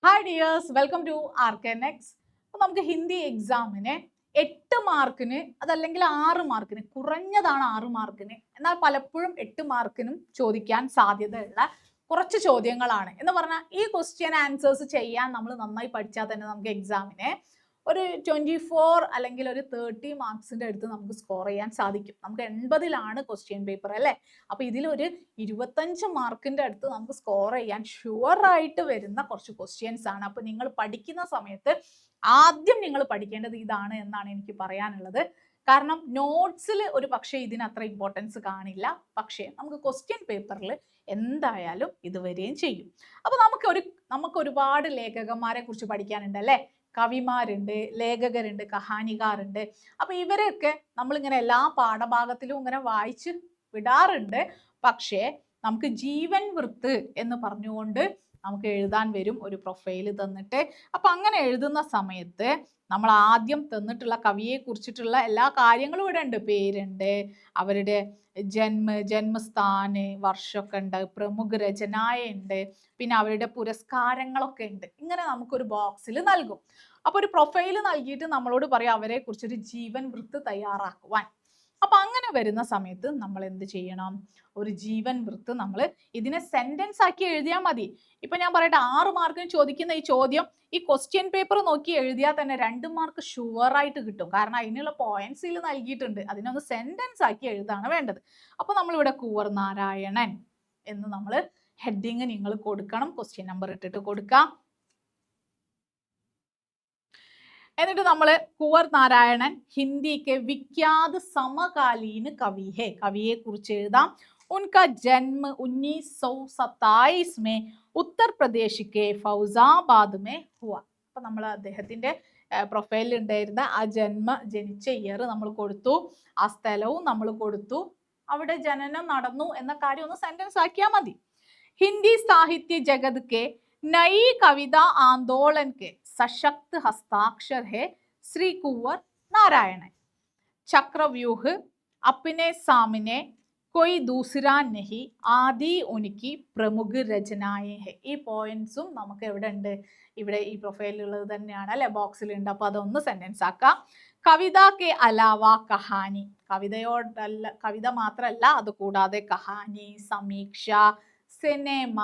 Hi dears, welcome to ആർക്കെനെക്സ്. അപ്പോൾ നമുക്ക് ഹിന്ദി എക്സാമിന് 8 മാർക്കിന് അതല്ലെങ്കിൽ 6 മാർക്കിന്, കുറഞ്ഞതാണ് 6 മാർക്കിന്, എന്നാൽ പലപ്പോഴും 8 മാർക്കിനും ചോദിക്കാൻ സാധ്യതയുള്ള കുറച്ച് ചോദ്യങ്ങളാണ്. എന്ന് പറഞ്ഞാൽ ഈ ക്വസ്റ്റ്യൻ ആൻസേഴ്സ് ചെയ്യാൻ നമ്മൾ നന്നായി പഠിച്ചാൽ തന്നെ നമുക്ക് എക്സാമിന് ഒരു 24 അല്ലെങ്കിൽ ഒരു 30 മാർക്സിന്റെ അടുത്ത് നമുക്ക് സ്കോർ ചെയ്യാൻ സാധിക്കും. നമുക്ക് 80ലാണ് ക്വസ്റ്റ്യൻ പേപ്പർ അല്ലേ. അപ്പൊ ഇതിലൊരു 25 മാർക്കിന്റെ അടുത്ത് നമുക്ക് സ്കോർ ചെയ്യാൻ ഷുവർ ആയിട്ട് വരുന്ന കുറച്ച് ക്വസ്റ്റ്യൻസ് ആണ്. അപ്പൊ നിങ്ങൾ പഠിക്കുന്ന സമയത്ത് ആദ്യം നിങ്ങൾ പഠിക്കേണ്ടത് ഇതാണ് എന്നാണ് എനിക്ക് പറയാനുള്ളത്. കാരണം നോട്ട്സിൽ ഒരു പക്ഷേ ഇതിന് അത്ര ഇമ്പോർട്ടൻസ് കാണില്ല, പക്ഷേ നമുക്ക് ക്വസ്റ്റ്യൻ പേപ്പറിൽ എന്തായാലും ഇത് വരികയും ചെയ്യും. അപ്പൊ നമുക്ക് ഒരുപാട് ലേഖകന്മാരെ കുറിച്ച് പഠിക്കാനുണ്ട് അല്ലേ. കവിമാരുണ്ട്, ലേഖകരുണ്ട്, കഹാനികാരുണ്ട്. അപ്പൊ ഇവരെയൊക്കെ നമ്മളിങ്ങനെ എല്ലാ പാഠഭാഗത്തിലും ഇങ്ങനെ വായിച്ച് വിടാറുണ്ട്. പക്ഷേ നമുക്ക് ജീവൻ വൃത്ത് എന്ന് പറഞ്ഞുകൊണ്ട് നമുക്ക് എഴുതാൻ വരും ഒരു പ്രൊഫൈല് തന്നിട്ട്. അപ്പൊ അങ്ങനെ എഴുതുന്ന സമയത്ത് നമ്മൾ ആദ്യം തന്നിട്ടുള്ള കവിയെ കുറിച്ചിട്ടുള്ള എല്ലാ കാര്യങ്ങളും ഇവിടെ ഉണ്ട്. പേരുണ്ട്, അവരുടെ ജന്മസ്ഥാന്, വർഷമൊക്കെ ഉണ്ട്, പ്രമുഖ രചനായ ഉണ്ട്, പിന്നെ അവരുടെ പുരസ്കാരങ്ങളൊക്കെ ഉണ്ട്. ഇങ്ങനെ നമുക്കൊരു ബോക്സിൽ നൽകും. അപ്പൊ ഒരു പ്രൊഫൈല് നൽകിയിട്ട് നമ്മളോട് പറയാം അവരെ കുറിച്ചൊരു ജീവൻ വൃത്ത് തയ്യാറാക്കുവാൻ. അപ്പൊ അങ്ങനെ വരുന്ന സമയത്ത് നമ്മൾ എന്ത് ചെയ്യണം? ഒരു ജീവൻ വൃത്ത് നമ്മൾ ഇതിനെ സെന്റൻസ് ആക്കി എഴുതിയാൽ മതി. ഇപ്പൊ ഞാൻ പറയട്ടെ, 6 മാർക്കിന് ചോദിക്കുന്ന ഈ ചോദ്യം ഈ ക്വസ്റ്റ്യൻ പേപ്പർ നോക്കി എഴുതിയാൽ തന്നെ 2 മാർക്ക് ഷുവർ ആയിട്ട് കിട്ടും. കാരണം അതിനുള്ള പോയിന്റ്സ് ഇതിൽ നൽകിയിട്ടുണ്ട്. അതിനൊന്ന് സെന്റൻസ് ആക്കി എഴുതാണ് വേണ്ടത്. അപ്പൊ നമ്മളിവിടെ കുവർ നാരായണൻ എന്ന് നമ്മൾ ഹെഡിങ് നിങ്ങൾ കൊടുക്കണം. ക്വസ്റ്റ്യൻ നമ്പർ ഇട്ടിട്ട് കൊടുക്കാം. എന്നിട്ട് നമ്മൾ കുവർ നാരായണൻ ഹിന്ദിക്ക് വിഖ്യാത സമകാലീന കവി ഹെ, കവിയെ കുറിച്ച് എഴുതാം. उनका जन्म 1927 में उत्तर प्रदेश के फौजाबाद में हुआ. അപ്പൊ നമ്മൾ അദ്ദേഹത്തിന്റെ പ്രൊഫൈലിൽ ഉണ്ടായിരുന്ന ആ ജനിച്ച ഇയർ നമ്മൾ കൊടുത്തു, ആ സ്ഥലവും നമ്മൾ കൊടുത്തു, അവിടെ ജനനം നടന്നു എന്ന കാര്യം ഒന്ന് സെന്റൻസ് ആക്കിയാൽ മതി. ഹിന്ദി സാഹിത്യ ജഗത് കെ നയി കവിത ആंदोलन के सशक्त हस्ताक्षर है श्री कुंवर नारायण. चक्रव्यूह अपने सामने कोई दूसरा नहीं, ആദി ഉനിക്ക് പ്രമുഖ രചനായ ഹെ. ഈ പോയിന്റ്സും നമുക്ക് എവിടെ ഉണ്ട്? ഇവിടെ ഈ പ്രൊഫൈലിലുള്ളത് തന്നെയാണ് അല്ലെ, ബോക്സിലുണ്ട്. അപ്പൊ അതൊന്ന് സെന്റൻസ് ആക്കാം. കവിത കെ അലാവ കഹാനി, കവിതയോടല്ല, കവിത മാത്രമല്ല അത് കൂടാതെ കഹാനി, സമീക്ഷ, സിനിമ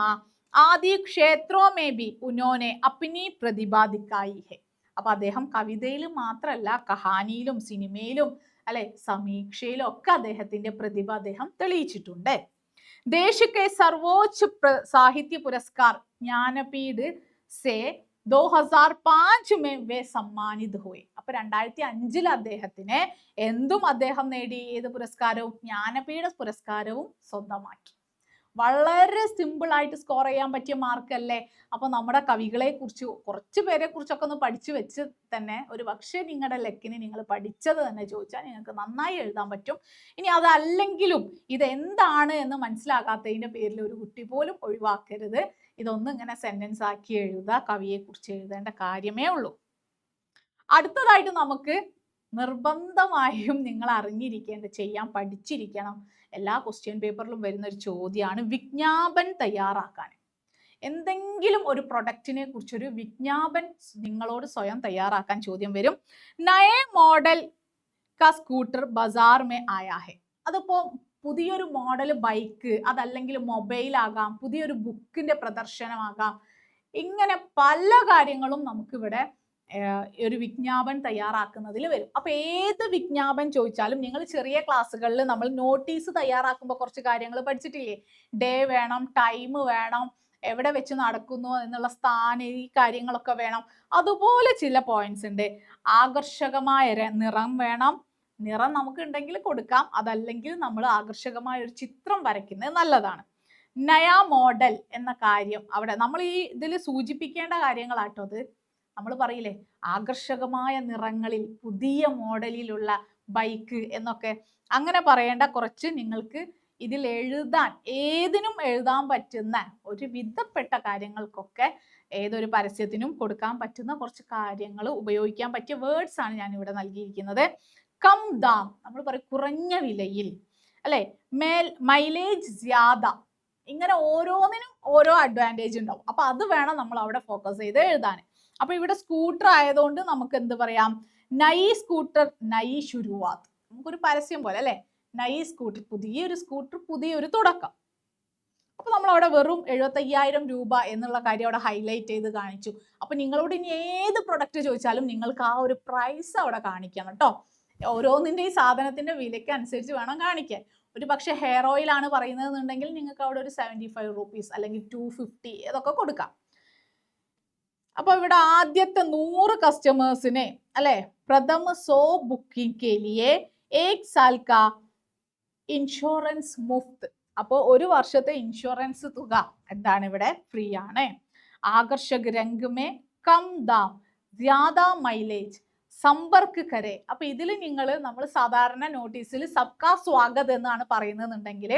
ആദി ക്ഷേത്രോ മേ ബി ഉനോനെ അപ്നി പ്രതിഭ ദിക്കായി ഹെ. അപ്പൊ അദ്ദേഹം കവിതയിൽ മാത്രമല്ല കഹാനിയിലും സിനിമയിലും അല്ലെ സമീക്ഷയിലും ഒക്കെ അദ്ദേഹത്തിന്റെ പ്രതിഭ അദ്ദേഹം തെളിയിച്ചിട്ടുണ്ട്. ദേശ് കെ സർവോच्च സാഹിത്യ പുരസ്കാർ ജ്ഞാനപീഠ് സെ 2005 में वे सम्मानित हुए. അപ്പൊ 2005 അദ്ദേഹത്തിന് എന്തും അദ്ദേഹം നേടി, ഏത് പുരസ്കാരവും? ജ്ഞാനപീഠ പുരസ്കാരവും സ്വന്തമാക്കി. വളരെ സിമ്പിൾ ആയിട്ട് സ്കോർ ചെയ്യാൻ പറ്റിയ മാർക്ക് അല്ലേ. അപ്പൊ നമ്മുടെ കവികളെ കുറിച്ച് കുറച്ച് പേരെ കുറിച്ചൊക്കെ ഒന്ന് പഠിച്ചു വെച്ച് തന്നെ ഒരു പക്ഷേ നിങ്ങളുടെ ലക്കിന് നിങ്ങൾ പഠിച്ചത് തന്നെ ചോദിച്ചാൽ നിങ്ങൾക്ക് നന്നായി എഴുതാൻ പറ്റും. ഇനി അതല്ലെങ്കിലും ഇത് എന്താണ് എന്ന് മനസ്സിലാകാത്തതിന്റെ പേരിൽ ഒരു കുട്ടി പോലും ഒഴിവാക്കരുത്. ഇതൊന്നും ഇങ്ങനെ സെന്റൻസ് ആക്കി എഴുതുക, കവിയെ കുറിച്ച് എഴുതേണ്ട കാര്യമേ ഉള്ളൂ. അടുത്തതായിട്ട് നമുക്ക് നിർബന്ധമായും നിങ്ങൾ അറിഞ്ഞിരിക്കേണ്ട, ചെയ്യാൻ പഠിച്ചിരിക്കണം, എല്ലാ ക്വസ്റ്റ്യൻ പേപ്പറിലും വരുന്ന ഒരു ചോദ്യമാണ് വിജ്ഞാപൻ തയ്യാറാക്കാൻ. എന്തെങ്കിലും ഒരു പ്രൊഡക്റ്റിനെ കുറിച്ചൊരു വിജ്ഞാപൻ നിങ്ങളോട് സ്വയം തയ്യാറാക്കാൻ ചോദ്യം വരും. നയ മോഡൽ കാ സ്കൂട്ടർ ബസാർ മേ ആയാ ഹെ. അതിപ്പോ പുതിയൊരു മോഡൽ ബൈക്ക്, അതല്ലെങ്കിൽ മൊബൈൽ ആകാം, പുതിയൊരു ബുക്കിന്റെ പ്രദർശനമാകാം. ഇങ്ങനെ പല കാര്യങ്ങളും നമുക്കിവിടെ ഒരു വിജ്ഞാപൻ തയ്യാറാക്കുന്നതിൽ വരും. അപ്പൊ ഏത് വിജ്ഞാപൻ ചോദിച്ചാലും നിങ്ങൾ ചെറിയ ക്ലാസ്സുകളിൽ നമ്മൾ നോട്ടീസ് തയ്യാറാക്കുമ്പോൾ കുറച്ച് കാര്യങ്ങൾ പഠിച്ചിട്ടില്ലേ? ഡേ വേണം, ടൈം വേണം, എവിടെ വെച്ച് നടക്കുന്നു എന്നുള്ള സ്ഥാനം, ഈ കാര്യങ്ങളൊക്കെ വേണം. അതുപോലെ ചില പോയിന്റ്സ് ഉണ്ട്. ആകർഷകമായ നിറം വേണം. നിറം നമുക്ക് ഉണ്ടെങ്കിൽ കൊടുക്കാം, അതല്ലെങ്കിൽ നമ്മൾ ആകർഷകമായ ഒരു ചിത്രം വരയ്ക്കുന്നത് നല്ലതാണ്. നയാ മോഡൽ എന്ന കാര്യം അവിടെ നമ്മൾ ഈ ഇതിൽ സൂചിപ്പിക്കേണ്ട കാര്യങ്ങളാട്ടോ അത്. നമ്മൾ പറയില്ലേ ആകർഷകമായ നിറങ്ങളിൽ പുതിയ മോഡലിലുള്ള ബൈക്ക് എന്നൊക്കെ, അങ്ങനെ പറയേണ്ട കുറച്ച് നിങ്ങൾക്ക് ഇതിൽ എഴുതാൻ, ഏതിനും എഴുതാൻ പറ്റുന്ന ഒരു വിധപ്പെട്ട കാര്യങ്ങൾക്കൊക്കെ ഏതൊരു പരസ്യത്തിനും കൊടുക്കാൻ പറ്റുന്ന കുറച്ച് കാര്യങ്ങൾ ഉപയോഗിക്കാൻ പറ്റിയ വേർഡ്സ് ആണ് ഞാൻ ഇവിടെ നൽകിയിരിക്കുന്നത്. കം ദാം, നമ്മൾ പറയും കുറഞ്ഞ വിലയിൽ അല്ലെ. മൈലേജ് ജ്യാദ, ഇങ്ങനെ ഓരോന്നിനും ഓരോ അഡ്വാൻറ്റേജ് ഉണ്ടാവും. അപ്പൊ അത് വേണം നമ്മൾ അവിടെ ഫോക്കസ് ചെയ്ത് എഴുതാൻ. അപ്പൊ ഇവിടെ സ്കൂട്ടർ ആയതുകൊണ്ട് നമുക്ക് എന്ത് പറയാം, നൈ സ്കൂട്ടർ നൈ ശുരുവാത്ത്. നമുക്കൊരു പരസ്യം പോലെ അല്ലെ, നൈ സ്കൂട്ടർ, പുതിയൊരു സ്കൂട്ടർ, പുതിയൊരു തുടക്കം. അപ്പൊ നമ്മൾ അവിടെ വെറും 75,000 രൂപ എന്നുള്ള കാര്യം അവിടെ ഹൈലൈറ്റ് ചെയ്ത് കാണിച്ചു. അപ്പൊ നിങ്ങളോട് ഇനി ഏത് പ്രൊഡക്റ്റ് ചോദിച്ചാലും നിങ്ങൾക്ക് ആ ഒരു പ്രൈസ് അവിടെ കാണിക്കണം കേട്ടോ. ഓരോന്നിന്റെ ഈ സാധനത്തിന്റെ വിലയ്ക്ക് അനുസരിച്ച് വേണം കാണിക്കാൻ. ഒരു പക്ഷെ ഹെയർ ഓയിൽ ആണ് പറയുന്നതെന്നുണ്ടെങ്കിൽ നിങ്ങൾക്ക് അവിടെ ഒരു 75 റുപ്പീസ് അല്ലെങ്കിൽ 250 ഇതൊക്കെ കൊടുക്കാം. അപ്പൊ ഇവിടെ ആദ്യത്തെ 100 കസ്റ്റമേഴ്സിനെ അല്ലെ, പ്രഥമ 100 ബുക്കിംഗ് കെ ലിയേ 1 സാൽ കാ ഇൻഷുറൻസ് മുഫ്ത്. അപ്പോൾ ഒരു വർഷത്തെ ഇൻഷുറൻസ് തുക എന്താണ് ഇവിടെ ഫ്രീ ആണ്. ആകർഷക് രംഗ് may come Dham ജ്യാദാ mileage Sampark കരെ. അപ്പൊ ഇതിൽ നമ്മൾ സാധാരണ നോട്ടീസിൽ സബ്കാ സ്വാഗത് എന്നാണ് പറയുന്നതെന്നുണ്ടെങ്കിൽ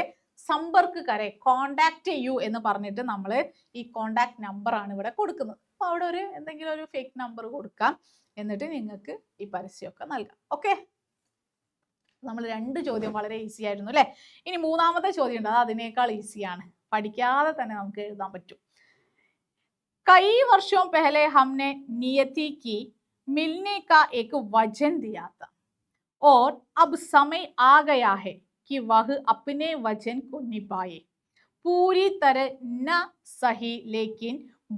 സമ്പർക്ക് കരെ, കോണ്ടാക്ട് ചെയ്യൂ എന്ന് പറഞ്ഞിട്ട് നമ്മൾ ഈ കോണ്ടാക്ട് നമ്പർ ആണ് ഇവിടെ കൊടുക്കുന്നത്. അപ്പൊ അവിടെ ഒരു എന്തെങ്കിലും ഒരു ഫേക്ക് നമ്പർ കൊടുക്കാം, എന്നിട്ട് നിങ്ങൾക്ക് ഈ പരസ്യമൊക്കെ നൽകാം. ഓക്കെ, നമ്മൾ 2 ചോദ്യം വളരെ ഈസി ആയിരുന്നു അല്ലെ. ഇനി മൂന്നാമത്തെ ചോദ്യം ഉണ്ട്, അത് അതിനേക്കാൾ ഈസിയാണ്, പഠിക്കാതെ തന്നെ നമുക്ക് എഴുതാൻ പറ്റും. കൈ വർഷോं पहले हमने नियति की मिलने का एक वचन दिया था और अब समय आ गया है कि वह अपने वचन को निभाए. पूरी तरह न सही लेकिन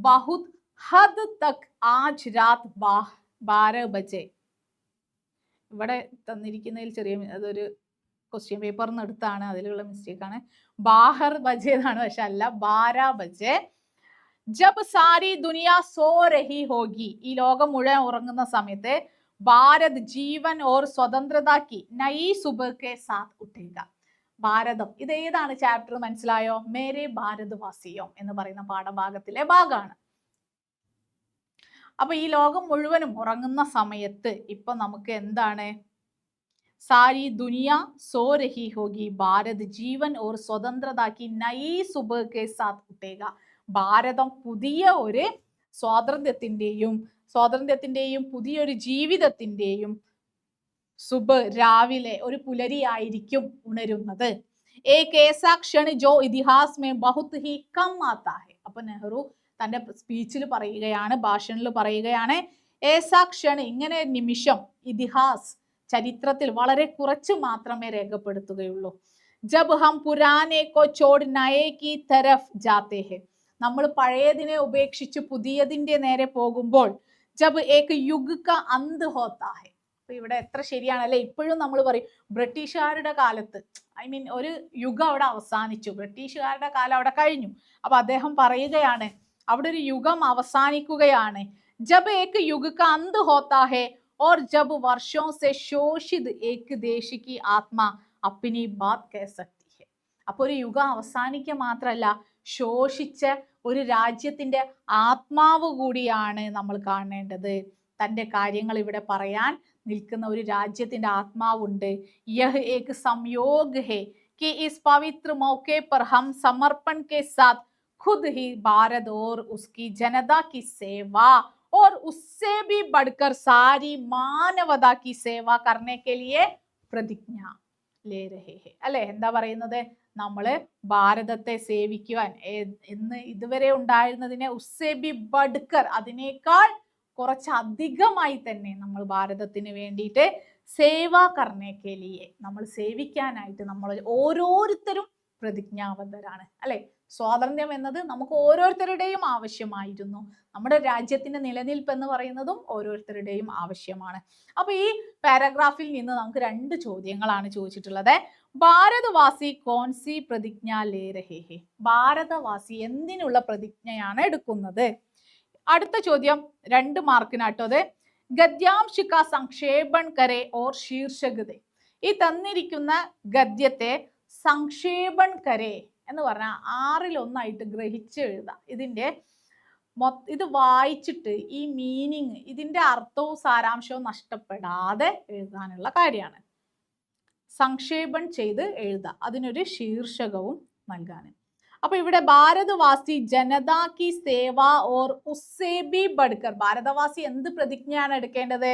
बहुत हद तक आज रात 12 बजे. ഇവിടെ തന്നിരിക്കുന്നതിൽ ചെറിയ അതൊരു ക്വസ്റ്റ്യൻ പേപ്പറിന് എടുത്താണ്, അതിലുള്ള മിസ്റ്റേക്കാണ്. ബാഹർ ബജെ എന്നാണ്, പക്ഷെ അല്ല, 12 ബജെ. ജബ് സാരി ദുനിയ സോ രഹി ഹോഗി, ഈ ലോകം മുഴുവൻ ഉറങ്ങുന്ന സമയത്ത് ഭാരത് ജീവൻ ഓർ സ്വതന്ത്രതാക്കി നയി സുബഹ് കെ സാത്ത് ഉഠേഗ. ഭാരതം, ഇത് ഏതാണ് ചാപ്റ്റർ മനസ്സിലായോ? മേരെ ഭാരത് വാസിയോ എന്ന് പറയുന്ന പാഠഭാഗത്തിലെ ഭാഗമാണ്. അപ്പൊ ഈ ലോകം മുഴുവനും ഉറങ്ങുന്ന സമയത്ത് ഇപ്പൊ നമുക്ക് എന്താണ്, സാരി ദുനിയ സോ രഹി ഹോഗി ഭാരത് ജീവൻ ഓർ സ്വതന്ത്രതാക്കി നയി സുബഹ് കെ സാത്ത് ഉഠേഗ. ഭാരതം പുതിയ ഒരു സ്വാതന്ത്ര്യത്തിന്റെയും പുതിയൊരു ജീവിതത്തിന്റെയും സുബ് രാവിലെ ഒരു പുലരിയായിരിക്കും ഉണരുന്നത്. ഏക് ഏസാ ക്ഷൺ ജോ ഇതിഹാസ് മേ ബഹുത് ഹി കം ആതാ ഹെ. അപ്പൊ നെഹ്റു തന്റെ സ്പീച്ചിൽ പറയുകയാണ്, ഭാഷണിൽ പറയുകയാണ്, ഏസാ ക്ഷൺ, ഇങ്ങനെ നിമിഷം, ഇതിഹാസ് ചരിത്രത്തിൽ വളരെ കുറച്ച് മാത്രമേ രേഖപ്പെടുത്തുകയുള്ളൂ. ജബ് ഹം പുരാനെ കോ ചോഡ് നയേ കി തരഫ് ജാത്തെ ഹെ, നമ്മൾ പഴയതിനെ ഉപേക്ഷിച്ച് പുതിയതിന്റെ നേരെ പോകുമ്പോൾ, ജബ് ഏക് യുഗ് കാ അന്ത് ഹോത്താ ഹെ. അപ്പൊ ഇവിടെ എത്ര ശരിയാണല്ലേ. ഇപ്പോഴും നമ്മൾ പറയും ബ്രിട്ടീഷുകാരുടെ കാലത്ത്, ഒരു യുഗം അവിടെ അവസാനിച്ചു, ബ്രിട്ടീഷുകാരുടെ കാലം അവിടെ കഴിഞ്ഞു. അപ്പൊ അദ്ദേഹം പറയുകയാണ് അവിടെ ഒരു യുഗം അവസാനിക്കുകയാണ്. ജബ് ഏക് യുഗ് കാ അന്ത് ഹോത്താ ഹെ और जब वर्षों से शोषित एक देश की आत्मा अपनी बात कह सकती है. അപ്പൊ ഒരു യുഗം അവസാനിക്കുക മാത്രമല്ല, ശോഷിച്ച ഒരു രാജ്യത്തിന്റെ ആത്മാവ് കൂടിയാണ് നമ്മൾ കാണേണ്ടത്. തന്റെ കാര്യങ്ങൾ ഇവിടെ പറയാൻ നിൽക്കുന്ന ഒരു രാജ്യത്തിന്റെ ആത്മാവുണ്ട്. യഹ് ഏക് സംयोग है कि इस पवित्र मौके पर हम समर्पण के साथ खुद ही भारत और उसकी जनता की सेवा और उससे भी बढ़कर सारी मानवता की सेवा करने के लिए प्रतिज्ञा ले रहे हैं. അല്ലെ, എന്താ പറയുന്നത്, നമ്മള് ഭാരതത്തെ സേവിക്കുവാൻ ഇന്ന് ഇതുവരെ ഉണ്ടായിരുന്നതിനെ ഉസ്സേ ബി ബഡ്കർ, അതിനേക്കാൾ കുറച്ചധികമായി തന്നെ നമ്മൾ ഭാരതത്തിന് വേണ്ടിയിട്ട് സേവാ കർണേ കെ ലിയെ, നമ്മൾ സേവിക്കാനായിട്ട് നമ്മൾ ഓരോരുത്തരും പ്രതിജ്ഞാബദ്ധരാണ്. അല്ലെ, സ്വാതന്ത്ര്യം എന്നത് നമുക്ക് ഓരോരുത്തരുടെയും ആവശ്യമായിരുന്നു. നമ്മുടെ രാജ്യത്തിന്റെ നിലനിൽപ്പ് എന്ന് പറയുന്നതും ഓരോരുത്തരുടെയും ആവശ്യമാണ്. അപ്പൊ ഈ പാരഗ്രാഫിൽ നിന്ന് നമുക്ക് 2 ചോദ്യങ്ങളാണ് ചോദിച്ചിട്ടുള്ളത്. ഭാരതവാസി കോൺസി പ്രതിജ്ഞ ലേ രഹേ ഹെ, ഭാരതവാസി എന്തിനുള്ള പ്രതിജ്ഞയാണ് എടുക്കുന്നത്? അടുത്ത ചോദ്യം 2 മാർക്കിനാട്ടത്. ഗദ്യാംശ കാ സംക്ഷേപൺ കരെ ഓർ ശീർഷക് ദേ. ഈ തന്നിരിക്കുന്ന ഗദ്യത്തെ സംക്ഷേപൺ കരെ എന്ന് പറഞ്ഞാൽ 6-1 ഗ്രഹിച്ച് എഴുതാം. ഇത് വായിച്ചിട്ട് ഈ മീനിങ്, ഇതിന്റെ അർത്ഥവും സാരാംശവും നഷ്ടപ്പെടാതെ എഴുതാനുള്ള കാര്യമാണ്. സംക്ഷേപൺ ചെയ്ത് എഴുതാം, അതിനൊരു ശീർഷകവും നൽകാൻ. അപ്പൊ ഇവിടെ ഭാരതവാസി ജനതാ കി സേവ ഓർ ഉസ്സേ ബി ബഡ്കർ, ഭാരതവാസി എന്ത് പ്രതിജ്ഞയാണ് എടുക്കേണ്ടത്?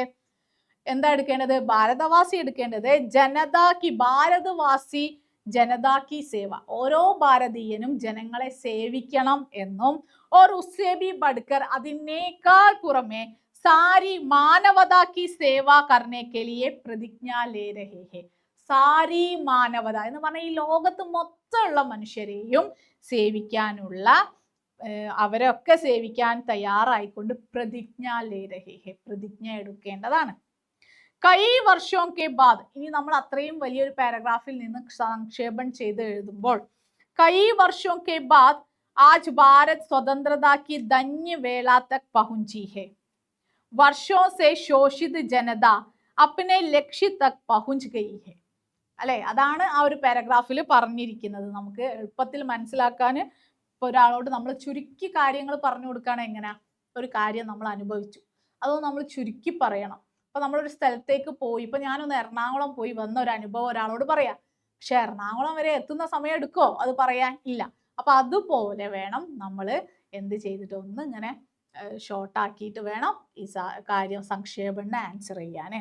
ഭാരതവാസി എടുക്കേണ്ടത് ജനതാ കി, ഭാരതവാസി ജനതാ കി സേവ, ഓരോ ഭാരതീയനും ജനങ്ങളെ സേവിക്കണം എന്നും, ഓർ ഉസ്സേ ഭി ബഡ്കർ, അതിനേക്കാൾ പുറമെ സാരി മാനവതാ കി സേവ കർനെ കെ ലിയെ പ്രതിജ്ഞ ലേ രഹേ ഹെ. സാരി മാനവത എന്ന് പറഞ്ഞാൽ ഈ ലോകത്ത് മൊത്തമുള്ള മനുഷ്യരെയും സേവിക്കാനുള്ള, അവരൊക്കെ സേവിക്കാൻ തയ്യാറായിക്കൊണ്ട് പ്രതിജ്ഞ ലേ രഹേ ഹെ, പ്രതിജ്ഞ എടുക്കേണ്ടതാണ്. കൈ വർഷോ കെ ബാദ്, ഇനി നമ്മൾ അത്രയും വലിയൊരു പാരഗ്രാഫിൽ നിന്ന് സംക്ഷേപം ചെയ്ത് എഴുതുമ്പോൾ, കൈ വർഷോ കെ ബാദ് ആജ് ഭാരത് സ്വതന്ത്രതാ കി ധന്യ വേള തക് പഹുഞ്ചി ഹെ. വർഷോ സെ ശോഷിത് ജനത അപ്നെ ലക്ഷ്യ തക് പഹുഞ്ച് ഗയി ഹെ. അല്ലെ, അതാണ് ആ ഒരു പാരഗ്രാഫിൽ പറഞ്ഞിരിക്കുന്നത്. നമുക്ക് എളുപ്പത്തിൽ മനസ്സിലാക്കാൻ ഇപ്പൊ ഒരാളോട് നമ്മൾ ചുരുക്കി കാര്യങ്ങൾ പറഞ്ഞു കൊടുക്കുകയാണ്. എങ്ങനെയാ, ഒരു കാര്യം നമ്മൾ അനുഭവിച്ചു, അതൊന്നും നമ്മൾ ചുരുക്കി പറയണം. അപ്പൊ നമ്മളൊരു സ്ഥലത്തേക്ക് പോയി, ഇപ്പൊ ഞാനൊന്ന് എറണാകുളം പോയി വന്ന ഒരു അനുഭവം ഒരാളോട് പറയാം. പക്ഷെ എറണാകുളം വരെ എത്തുന്ന സമയം എടുക്കോ അത് പറയാൻ? ഇല്ല. അപ്പൊ അതുപോലെ വേണം നമ്മൾ എന്ത് ചെയ്തിട്ട് ഒന്ന് ഇങ്ങനെ ഷോർട്ട് ആക്കിയിട്ട് വേണം ഈ കാര്യം സംക്ഷേപణ ആൻസർ ചെയ്യാൻ.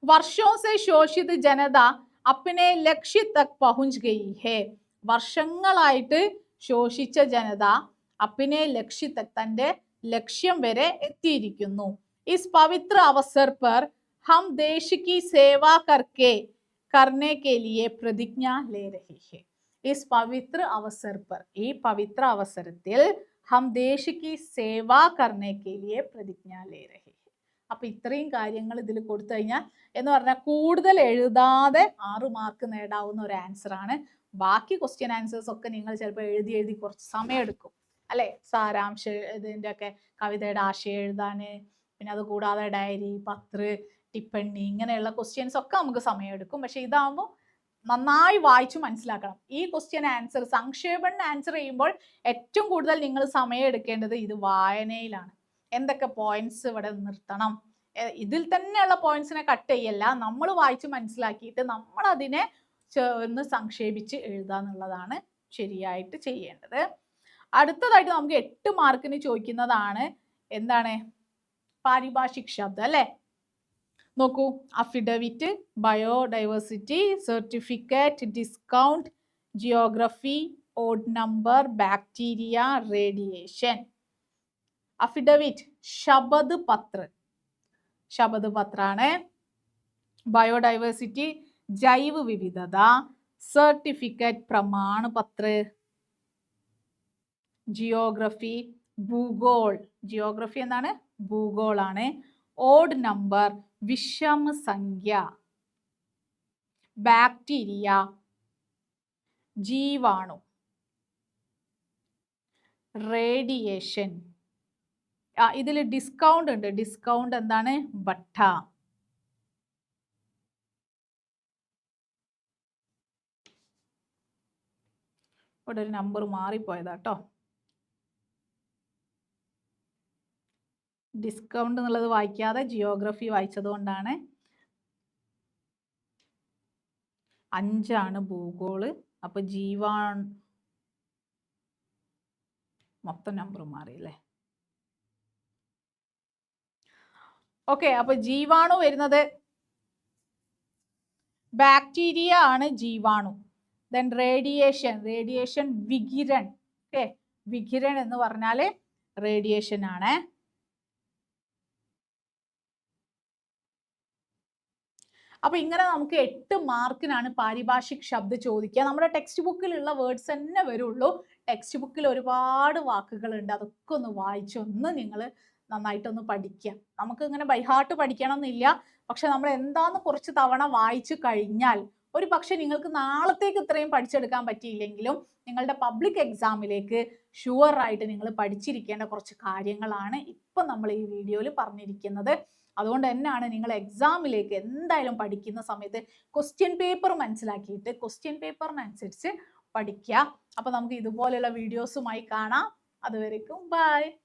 വർഷോ സെ ശോഷിത് ജനത അപ്നെ ലക്ഷ്യ തക് പഹുഞ്ച് ഗയി ഹെ. വർഷങ്ങളായിട്ട് ശോഷിച്ച ജനത അപ്നെ ലക്ഷ്യ തക്, തന്റെ ലക്ഷ്യം വരെ എത്തിയിരിക്കുന്നു. Is Pavithra Avsar per Hum Desh Ki Sewa കർനെ K ലിയെ പ്രതിജ്ഞ ലേ രഹേ ഹെ. ഇസ് പവിത്ര അവസർ പർ, ഈ പവിത്ര അവസരത്തിൽ ഹം ദേശ് കി സേവ കർനെ കെ ലിയെ പ്രതിജ്ഞ ലേ രഹേ ഹെ. അപ്പൊ ഇത്രയും കാര്യങ്ങൾ ഇതിൽ കൊടുത്തു കഴിഞ്ഞാൽ എന്ന് പറഞ്ഞാൽ കൂടുതൽ എഴുതാതെ 6 മാർക്ക് നേടാവുന്ന ഒരു ആൻസർ ആണ്. ബാക്കി ക്വസ്റ്റ്യൻ ആൻസേഴ്സ് ഒക്കെ നിങ്ങൾ ചിലപ്പോൾ എഴുതി കുറച്ച് സമയം എടുക്കും അല്ലെ, സാരാംശം ഇതിൻ്റെ ഒക്കെ കവിതയുടെ ആശയം എഴുതാന്, പിന്നെ അത് കൂടാതെ ഡയറി, പത്ര, ടിപ്പണി, ഇങ്ങനെയുള്ള ക്വസ്റ്റ്യൻസ് ഒക്കെ നമുക്ക് സമയം എടുക്കും. പക്ഷെ ഇതാകുമ്പോൾ നന്നായി വായിച്ചു മനസ്സിലാക്കണം. ഈ ക്വസ്റ്റ്യൻ ആൻസർ സംക്ഷേപണ ആൻസർ ചെയ്യുമ്പോൾ ഏറ്റവും കൂടുതൽ നിങ്ങൾ സമയം എടുക്കേണ്ടത് ഇത് വായനയിലാണ്. എന്തൊക്കെ പോയിന്റ്സ് ഇവിടെ നിർത്തണം, ഇതിൽ തന്നെയുള്ള പോയിന്റ്സിനെ കട്ട് ചെയ്യല്ല, നമ്മൾ വായിച്ച് മനസ്സിലാക്കിയിട്ട് നമ്മൾ അതിനെ ഒന്ന് സംക്ഷേപിച്ച് എഴുതാന്നുള്ളതാണ് ശരിയായിട്ട് ചെയ്യേണ്ടത്. അടുത്തതായിട്ട് നമുക്ക് 8 മാർക്കിന് ചോദിക്കുന്നതാണ് എന്താണ്, പാരിഭാഷിക് ശബ്ദം അല്ലെ. നോക്കൂ, affidavit, biodiversity, certificate, discount, geography, odd number, bacteria, radiation. Affidavit Sabbath പത്ര, ശബദ് പത്രാണ്. ബയോഡൈവേഴ്സിറ്റി ജൈവ വിവിധത, സർട്ടിഫിക്കറ്റ് പ്രമാണ പത്ര, ജിയോഗ്രഫി ഭൂഗോൾ, ജിയോഗ്രഫി എന്താണ്, ഭൂഗോളാണ്. ഓഡ് നമ്പർ വിഷമ സംഖ്യ, ബാക്ടീരിയ ജീവാണു, റേഡിയേഷൻ. ഇതിൽ ഡിസ്കൗണ്ട് ഉണ്ട്, ഡിസ്കൗണ്ട് എന്താണ്, ബട്ട. ഇവിടെ ഒരു നമ്പർ മാറിപ്പോയതാട്ടോ. ഡിസ്കൗണ്ട് എന്നുള്ളത് വായിക്കാതെ ജിയോഗ്രഫി വായിച്ചത് കൊണ്ടാണ്. 5 ഭൂഗോള്. അപ്പൊ ജീവാണു, മൊത്തം നമ്പർ മാറി അല്ലേ. ഓക്കെ, അപ്പൊ ജീവാണു വരുന്നത്, ബാക്ടീരിയ ആണ് ജീവാണു. ദെൻ റേഡിയേഷൻ, റേഡിയേഷൻ വികിരൺ. ഓക്കെ, വികിരൺ എന്ന് പറഞ്ഞാല് റേഡിയേഷൻ ആണ്. അപ്പൊ ഇങ്ങനെ നമുക്ക് 8 മാർക്കിനാണ് പാരിഭാഷിക് ശബ്ദം ചോദിക്കുക. നമ്മുടെ ടെക്സ്റ്റ് ബുക്കിലുള്ള വേർഡ്സ് തന്നെ വരുള്ളൂ. ടെക്സ്റ്റ് ബുക്കിൽ ഒരുപാട് വാക്കുകളുണ്ട്, അതൊക്കെ ഒന്ന് വായിച്ചൊന്ന് നിങ്ങൾ നന്നായിട്ടൊന്ന് പഠിക്കുക. നമുക്ക് ഇങ്ങനെ ബൈഹാർട്ട് പഠിക്കണം എന്നില്ല, പക്ഷെ നമ്മൾ എന്താന്ന് കുറച്ച് തവണ വായിച്ചു കഴിഞ്ഞാൽ ഒരു പക്ഷെ നിങ്ങൾക്ക് നാളത്തേക്ക് ഇത്രയും പഠിച്ചെടുക്കാൻ പറ്റിയില്ലെങ്കിലും നിങ്ങളുടെ പബ്ലിക് എക്സാമിലേക്ക് ഷുവർ ആയിട്ട് നിങ്ങൾ പഠിച്ചിരിക്കേണ്ട കുറച്ച് കാര്യങ്ങളാണ് ഇപ്പം നമ്മൾ ഈ വീഡിയോയിൽ പറഞ്ഞിരിക്കുന്നത്. അതുകൊണ്ട് തന്നെയാണ് നിങ്ങൾ എക്സാമിലേക്ക് എന്തായാലും പഠിക്കുന്ന സമയത്ത് ക്വസ്റ്റ്യൻ പേപ്പർ മനസ്സിലാക്കിയിട്ട് ക്വസ്റ്റ്യൻ പേപ്പറിനനുസരിച്ച് പഠിക്കുക. അപ്പൊ നമുക്ക് ഇതുപോലെയുള്ള വീഡിയോസുമായി കാണാം. അതുവരേക്കും ബൈ.